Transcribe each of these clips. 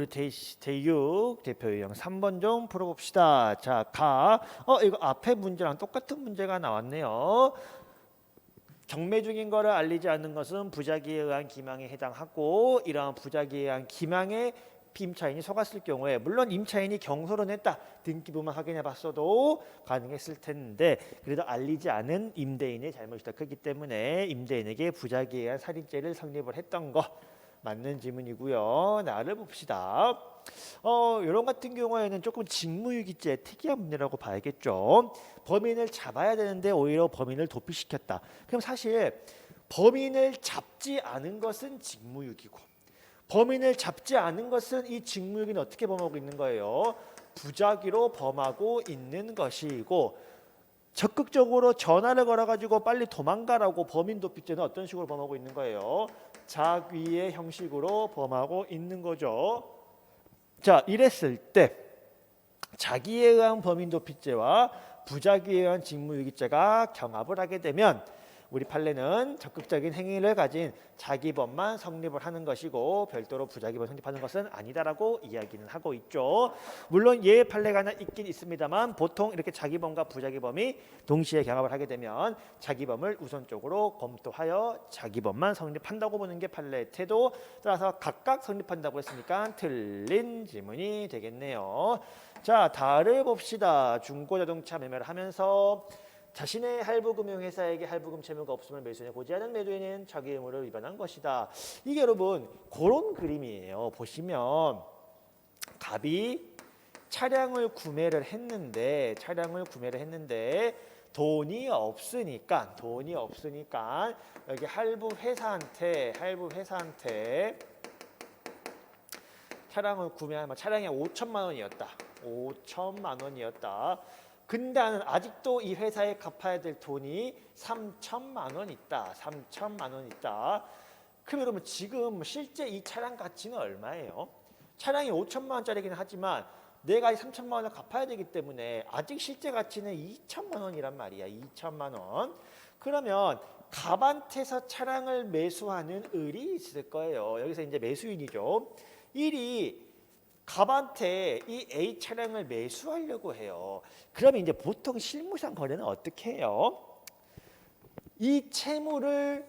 우리 대6 대표 유형 3번 좀 풀어봅시다. 자, 이거 앞에 문제랑 똑같은 문제가 나왔네요. 경매 중인 거를 알리지 않는 것은 부작위에 의한 기망에 해당하고, 이러한 부작위에 의한 기망에 임차인이 속았을 경우에, 물론 임차인이 경솔은 했다, 등기부만 확인해 봤어도 가능했을 텐데, 그래도 알리지 않은 임대인의 잘못이다. 그렇기 때문에 임대인에게 부작위에 의한 살인죄를 성립을 했던 거 맞는 지문이고요. 나를 봅시다. 이런 같은 경우에는 조금 직무유기죄 특이한 문제라고 봐야겠죠. 범인을 잡아야 되는데 오히려 범인을 도피시켰다. 그럼 사실 범인을 잡지 않은 것은 직무유기고, 범인을 잡지 않은 것은 이 직무유기는 어떻게 범하고 있는 거예요? 부작위로 범하고 있는 것이고, 적극적으로 전화를 걸어가지고 빨리 도망가라고 범인 도피죄는 어떤 식으로 범하고 있는 거예요? 작위의 형식으로 범하고 있는 거죠. 자, 이랬을 때 자기에 의한 범인 도피죄와 부작위에 의한 직무유기죄가 경합을 하게 되면 우리 판례는 적극적인 행위를 가진 자기범만 성립을 하는 것이고, 별도로 부작위범 성립하는 것은 아니다라고 이야기는 하고 있죠. 물론 예외 판례가 하나 있긴 있습니다만, 보통 이렇게 자기범과 부작위범이 동시에 경합을 하게 되면 자기범을 우선적으로 검토하여 자기범만 성립한다고 보는 게 판례의 태도. 따라서 각각 성립한다고 했으니까 틀린 지문이 되겠네요. 자, 다를 봅시다. 중고자동차 매매를 하면서 자신의 할부금융회사에게 할부금 채무가 없음을 매수인에 고지하는 매도인은 자기 의무를 위반한 것이다. 이게 여러분 그런 그림이에요. 보시면 갑이 차량을 구매를 했는데 돈이 없으니까 여기 할부회사한테 차량을 구매하면 차량이 5천만 원이었다. 5천만 원이었다. 근데 나는 아직도 이 회사에 갚아야 될 돈이 3천만 원 있다. 3천만 원 있다. 그럼 여러분 지금 실제 이 차량 가치는 얼마예요? 차량이 5천만 원짜리긴 하지만 내가 이 3천만 원을 갚아야 되기 때문에 아직 실제 가치는 2천만 원이란 말이야. 2천만 원. 그러면 갑한테서 차량을 매수하는 을이 있을 거예요. 여기서 이제 매수인이죠. 을이 갑한테 이 A 차량을 매수하려고 해요. 그러면 이제 보통 실무상 거래는 어떻게 해요? 이 채무를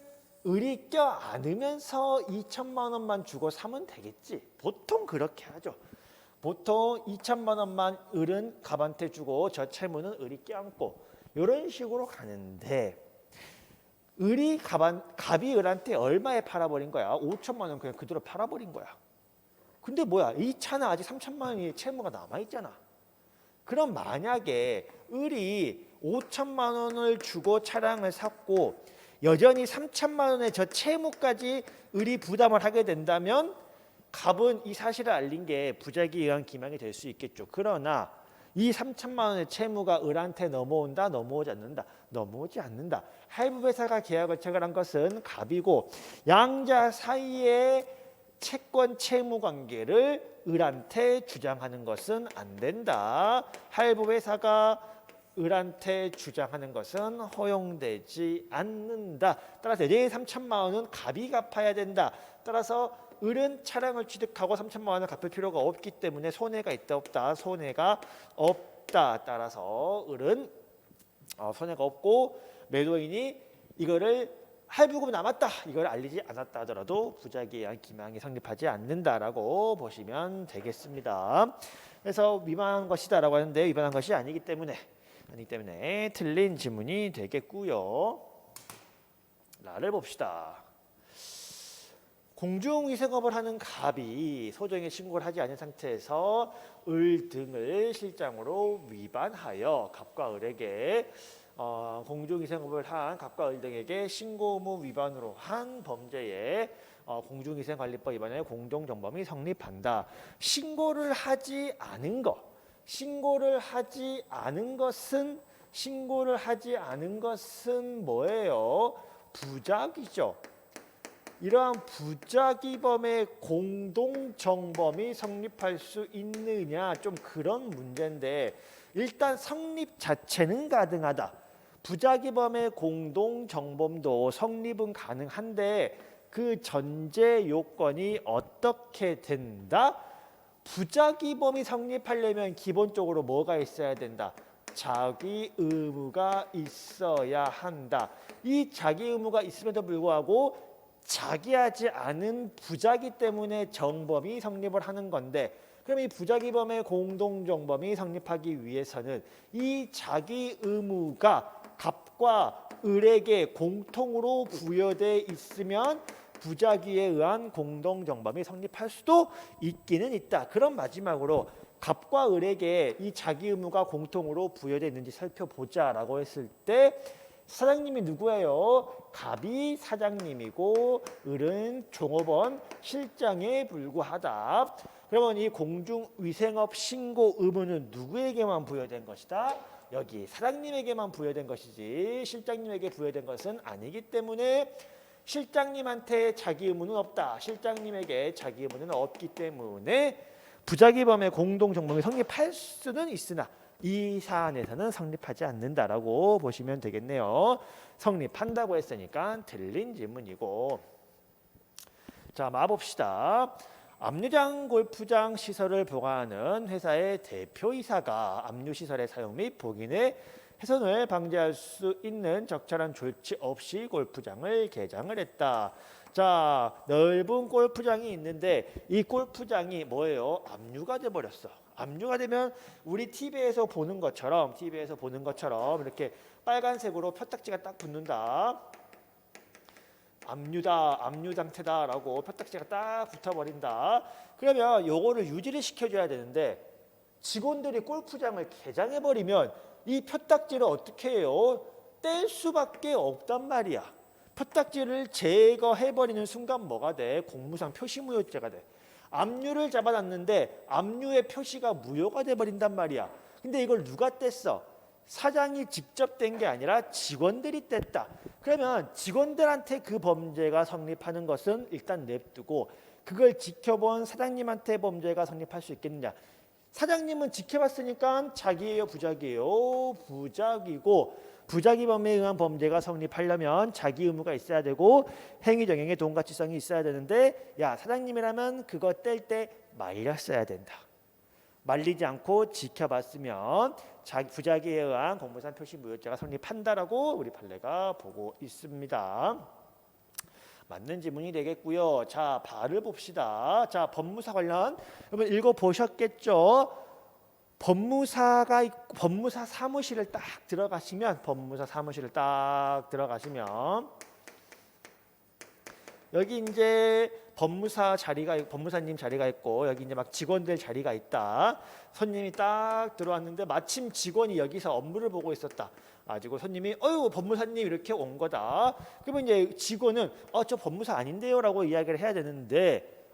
을이 껴안으면서 2천만 원만 주고 사면 되겠지. 보통 그렇게 하죠. 보통 2천만 원만 을은 갑한테 주고 저 채무는 을이 껴안고, 이런 식으로 가는데, 갑이 을한테 얼마에 팔아버린 거야? 5천만 원 그냥 그대로 팔아버린 거야. 근데 뭐야? 이 차는 아직 3천만 원의 채무가 남아있잖아. 그럼 만약에 을이 5천만 원을 주고 차량을 샀고 여전히 3천만 원의 저 채무까지 을이 부담을 하게 된다면 갑은 이 사실을 알린 게 부작위에 의한 기망이 될 수 있겠죠. 그러나 이 3천만 원의 채무가 을한테 넘어온다, 넘어오지 않는다? 넘어오지 않는다. 할부회사가 계약을 체결한 것은 갑이고, 양자 사이에 채권 채무 관계를 을한테 주장하는 것은 안 된다. 할부회사가 을한테 주장하는 것은 허용되지 않는다. 따라서 내 3천만 원은 갑이 갚아야 된다. 따라서 을은 차량을 취득하고 3천만 원을 갚을 필요가 없기 때문에 손해가 있다 없다? 손해가 없다. 따라서 을은 손해가 없고, 매도인이 이거를 할부금 남았다, 이걸 알리지 않았다 하더라도 부작위에 의한 기망이 성립하지 않는다라고 보시면 되겠습니다. 그래서 위반한 것이다라고 하는데 위반한 것이 아니기 때문에 틀린 지문이 되겠고요. 나를 봅시다. 공중위생업을 하는 갑이 소정의 신고를 하지 않은 상태에서 을 등을 실장으로 위반하여 갑과 을에게 공중위생업을 한 갑과 을 등에게 신고 의무 위반으로 한 범죄에 공중위생관리법 위반의 공동정범이 성립한다. 신고를 하지 않은 것은 뭐예요? 부작위죠. 이러한 부작위범의 공동정범이 성립할 수 있느냐, 좀 그런 문제인데, 일단 성립 자체는 가능하다. 부작위범의 공동정범도 성립은 가능한데 그 전제 요건이 어떻게 된다? 부작위범이 성립하려면 기본적으로 뭐가 있어야 된다? 자기 의무가 있어야 한다. 이 자기 의무가 있음에도 불구하고 자기하지 않은 부작위 때문에 정범이 성립을 하는 건데, 그럼 이 부작위범의 공동정범이 성립하기 위해서는 이 자기 의무가 갑과 을에게 공통으로 부여돼 있으면 부작위에 의한 공동정범이 성립할 수도 있기는 있다. 그럼 마지막으로 갑과 을에게 이 자기 의무가 공통으로 부여되어 있는지 살펴보자라고 했을 때 사장님이 누구예요? 갑이 사장님이고 을은 종업원 실장에 불과하다. 그러면 이 공중위생업 신고 의무는 누구에게만 부여된 것이다? 여기 사장님에게만 부여된 것이지 실장님에게 부여된 것은 아니기 때문에 실장님한테 자기 의무는 없다. 실장님에게 자기 의무는 없기 때문에 부작위범의 공동정범이 성립할 수는 있으나 이 사안에서는 성립하지 않는다라고 보시면 되겠네요. 성립한다고 했으니까 틀린 질문이고. 자, 마봅시다. 압류장 골프장 시설을 보관하는 회사의 대표이사가 압류시설의 사용 및 복인의 훼손을 방지할 수 있는 적절한 조치 없이 골프장을 개장을 했다. 자, 넓은 골프장이 있는데 이 골프장이 뭐예요? 압류가 돼버렸어. 압류가 되면 우리 TV에서 보는 것처럼 이렇게 빨간색으로 표딱지가 딱 붙는다. 압류다, 압류 상태다라고 표딱지가 딱 붙어버린다. 그러면 요거를 유지를 시켜줘야 되는데 직원들이 골프장을 개장해버리면 이 표딱지를 어떻게 해요? 뗄 수밖에 없단 말이야. 표딱지를 제거해버리는 순간 뭐가 돼? 공무상 표시무효죄가 돼. 압류를 잡아놨는데 압류의 표시가 무효가 돼버린단 말이야. 근데 이걸 누가 뗐어? 사장이 직접 뗀 게 아니라 직원들이 뗐다. 그러면 직원들한테 그 범죄가 성립하는 것은 일단 냅두고 그걸 지켜본 사장님한테 범죄가 성립할 수 있겠느냐. 사장님은 지켜봤으니까 자기예요, 부작이에요? 부작이고 부작위범에 의한 범죄가 성립하려면 자기 의무가 있어야 되고 행위정행의 동가치성이 있어야 되는데 야, 사장님이라면 그거 뗄 때 말렸어야 된다. 말리지 않고 지켜봤으면 부작위에 의한 공무상 표시무효죄가 성립한다라고 우리 판례가 보고 있습니다. 맞는 지문이 되겠고요. 자, 발을 봅시다. 자, 법무사 관련 여러분 읽어보셨겠죠? 법무사 사무실을 딱 들어가시면 여기 이제 법무사님 자리가 있고 여기 이제 막 직원들 자리가 있다. 손님이 딱 들어왔는데 마침 직원이 여기서 업무를 보고 있었다. 가지고 손님이 어유 법무사님 이렇게 온 거다. 그러면 이제 직원은 저 법무사 아닌데요라고 이야기를 해야 되는데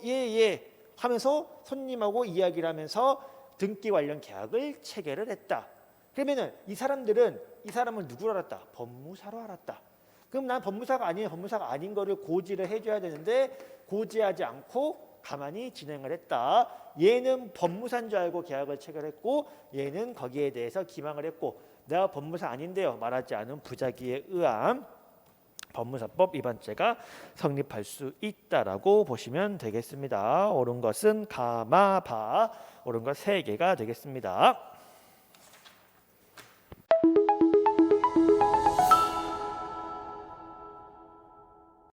예 하면서 손님하고 이야기를 하면서 등기 관련 계약을 체결을 했다. 그러면은 이 사람은 누구로 알았다? 법무사로 알았다. 그럼 난 법무사가 아닌 거를 고지를 해줘야 되는데 고지하지 않고 가만히 진행을 했다. 얘는 법무사인 줄 알고 계약을 체결했고 얘는 거기에 대해서 기망을 했고 내가 법무사 아닌데요 말하지 않은 부작위에 의한 법무사법 위반죄가 성립할 수 있다라고 보시면 되겠습니다. 옳은 것은 가마, 바, 옳은 것 3개가 되겠습니다.